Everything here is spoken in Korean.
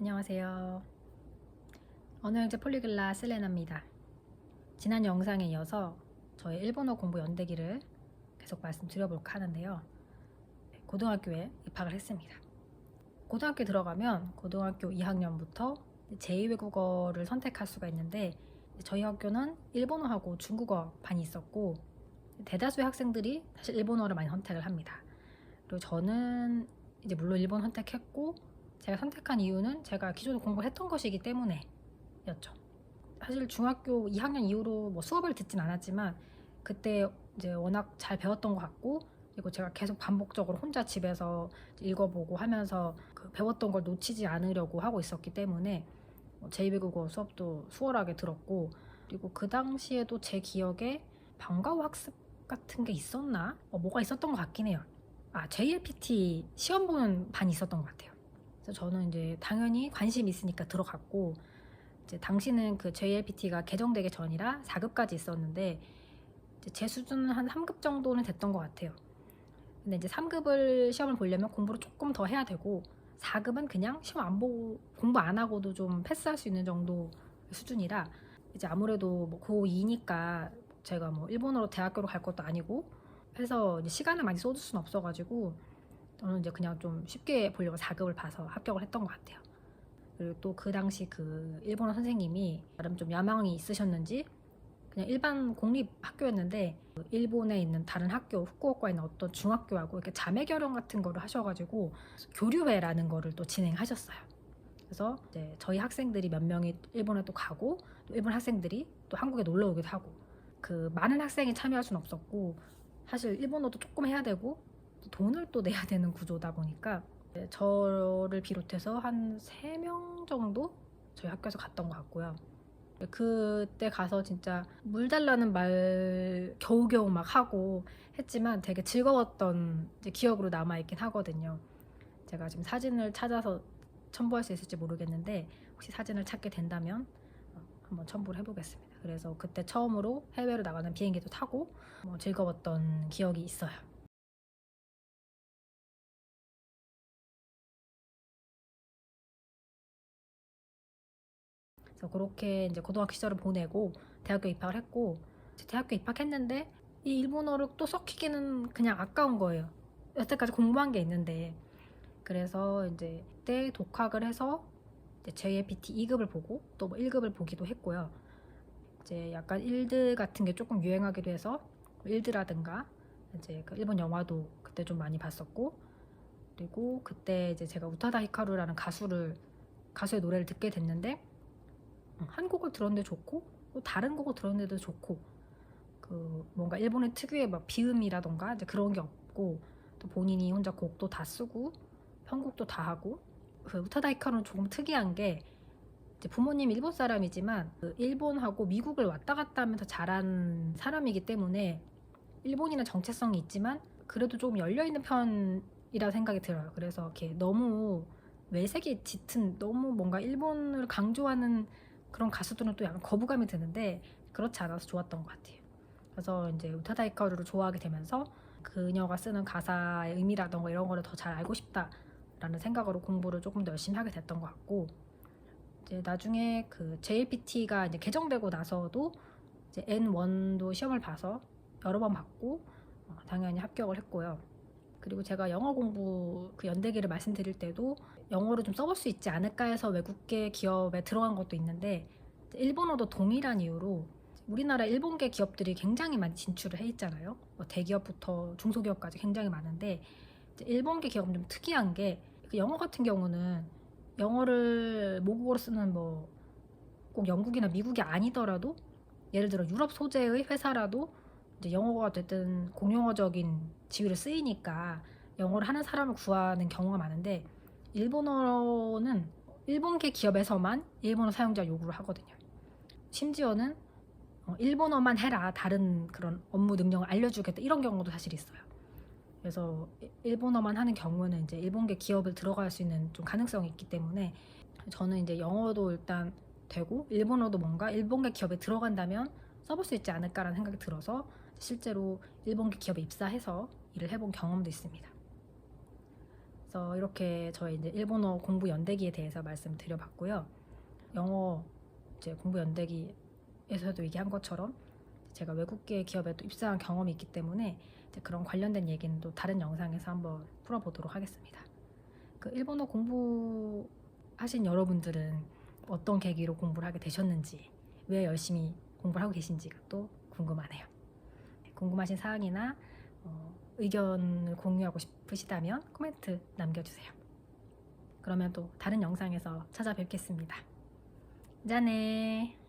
안녕하세요. 언어영재 폴리글라 셀레나입니다. 지난 영상에 이어서 저의 일본어 공부 연대기를 계속 말씀드려볼까 하는데요. 고등학교에 입학을 했습니다. 고등학교에 들어가면 고등학교 2학년부터 제2외국어를 선택할 수가 있는데, 저희 학교는 일본어하고 중국어 반이 있었고 대다수의 학생들이 사실 일본어를 많이 선택을 합니다. 그리고 저는 이제 물론 일본 선택했고, 제가 선택한 이유는 제가 기존에 공부를 했던 것이기 때문에 였죠. 사실 중학교 2학년 이후로 뭐 수업을 듣진 않았지만 그때 이제 워낙 잘 배웠던 것 같고, 그리고 제가 계속 반복적으로 혼자 집에서 읽어보고 하면서 그 배웠던 걸 놓치지 않으려고 하고 있었기 때문에 제2외국어 수업도 수월하게 들었고, 그리고 그 당시에도 제 기억에 방과후 학습 같은 게 있었나? 뭐가 있었던 것 같긴 해요. JLPT 시험 보는 반이 있었던 것 같아요. 그래서 저는 이제 당연히 관심이 있으니까 들어갔고, 이제 당시는 그 JLPT가 개정되기 전이라 4급까지 있었는데 이제 제 수준은 한 3급 정도는 됐던 것 같아요. 근데 이제 3급을 시험을 보려면 공부를 조금 더 해야 되고, 4급은 그냥 시험 안 보고 공부 안 하고도 좀 패스할 수 있는 정도 수준이라, 이제 아무래도 뭐 고2니까 제가 뭐 일본어로 대학교로 갈 것도 아니고 해서 이제 시간을 많이 쏟을 수는 없어가지고 저는 이제 그냥 좀 쉽게 보려고 4급을 봐서 합격을 했던 것 같아요. 그리고 또 그 당시 그 일본어 선생님이 나름 좀 야망이 있으셨는지 그냥 일반 공립 학교였는데 일본에 있는 다른 학교, 후쿠오카에 있는 어떤 중학교하고 이렇게 자매 결혼 같은 거를 하셔가지고 교류회라는 거를 또 진행하셨어요. 그래서 이제 저희 학생들이 몇 명이 일본에 또 가고, 또 일본 학생들이 또 한국에 놀러 오기도 하고, 그 많은 학생이 참여할 수는 없었고, 사실 일본어도 조금 해야 되고 돈을 또 내야 되는 구조다 보니까 저를 비롯해서 한 3명 정도 저희 학교에서 갔던 것 같고요. 그때 가서 진짜 물 달라는 말 겨우겨우 막 하고 했지만 되게 즐거웠던 이제 기억으로 남아있긴 하거든요. 제가 지금 사진을 찾아서 첨부할 수 있을지 모르겠는데, 혹시 사진을 찾게 된다면 한번 첨부를 해보겠습니다. 그래서 그때 처음으로 해외로 나가는 비행기도 타고 즐거웠던 기억이 있어요. 그래서 그렇게 이제 고등학교 시절을 보내고 대학교 입학을 했고, 대학교 입학했는데 이 일본어를 또 썩히기는 그냥 아까운 거예요. 여태까지 공부한 게 있는데. 그래서 이제 그때 독학을 해서 이제 JLPT 2급을 보고 또 뭐 1급을 보기도 했고요. 이제 약간 일드 같은 게 조금 유행하기도 해서 일드라든가 이제 그 일본 영화도 그때 좀 많이 봤었고, 그리고 그때 이제 제가 우타다 히카루라는 가수의 노래를 듣게 됐는데, 한 곡을 들었는데 좋고 또 다른 곡을 들었는데도 좋고, 그 뭔가 일본의 특유의 막 비음이라던가 이제 그런 게 없고, 또 본인이 혼자 곡도 다 쓰고 편곡도 다 하고. 그 우타다 히카루는 조금 특이한 게 이제 부모님이 일본 사람이지만 그 일본하고 미국을 왔다 갔다 하면서 자란 사람이기 때문에 일본이나 정체성이 있지만 그래도 조금 열려있는 편이라 생각이 들어요. 그래서 이렇게 너무 외색이 짙은, 너무 뭔가 일본을 강조하는 그런 가수들은 또 약간 거부감이 드는데 그렇지 않아서 좋았던 것 같아요. 그래서 이제 우타다 히카루를 좋아하게 되면서 그녀가 쓰는 가사의 의미라던가 이런 거를 더 잘 알고 싶다라는 생각으로 공부를 조금 더 열심히 하게 됐던 것 같고, 이제 나중에 그 JLPT가 이제 개정되고 나서도 이제 N1도 시험을 봐서 여러 번 봤고 당연히 합격을 했고요. 그리고 제가 영어 공부 그 연대기를 말씀드릴 때도 영어를 좀 써볼 수 있지 않을까 해서 외국계 기업에 들어간 것도 있는데, 일본어도 동일한 이유로 우리나라 일본계 기업들이 굉장히 많이 진출을 해 있잖아요. 뭐 대기업부터 중소기업까지 굉장히 많은데, 일본계 기업은 좀 특이한 게 그 영어 같은 경우는 영어를 모국어로 쓰는 뭐 꼭 영국이나 미국이 아니더라도, 예를 들어 유럽 소재의 회사라도 이제 영어가 됐든 공용어적인 지위를 쓰이니까 영어를 하는 사람을 구하는 경우가 많은데, 일본어는 일본계 기업에서만 일본어 사용자 요구를 하거든요. 심지어는 일본어만 해라, 다른 그런 업무 능력을 알려주겠다, 이런 경우도 사실 있어요. 그래서 일본어만 하는 경우는 이제 일본계 기업을 들어갈 수 있는 좀 가능성이 있기 때문에 저는 이제 영어도 일단 되고 일본어도 뭔가 일본계 기업에 들어간다면 써볼 수 있지 않을까라는 생각이 들어서 실제로 일본계 기업에 입사해서 일을 해본 경험도 있습니다. 그래서 이렇게 저희 이제 일본어 공부 연대기에 대해서 말씀드려봤고요. 영어 이제 공부 연대기에서도 얘기한 것처럼 제가 외국계 기업에 또 입사한 경험이 있기 때문에 이제 그런 관련된 얘기는 또 다른 영상에서 한번 풀어보도록 하겠습니다. 그 일본어 공부하신 여러분들은 어떤 계기로 공부를 하게 되셨는지, 왜 열심히 공부를 하고 계신지가 또 궁금하네요. 궁금하신 사항이나 의견을 공유하고 싶으시다면 코멘트 남겨주세요. 그러면 또 다른 영상에서 찾아뵙겠습니다. 짠해!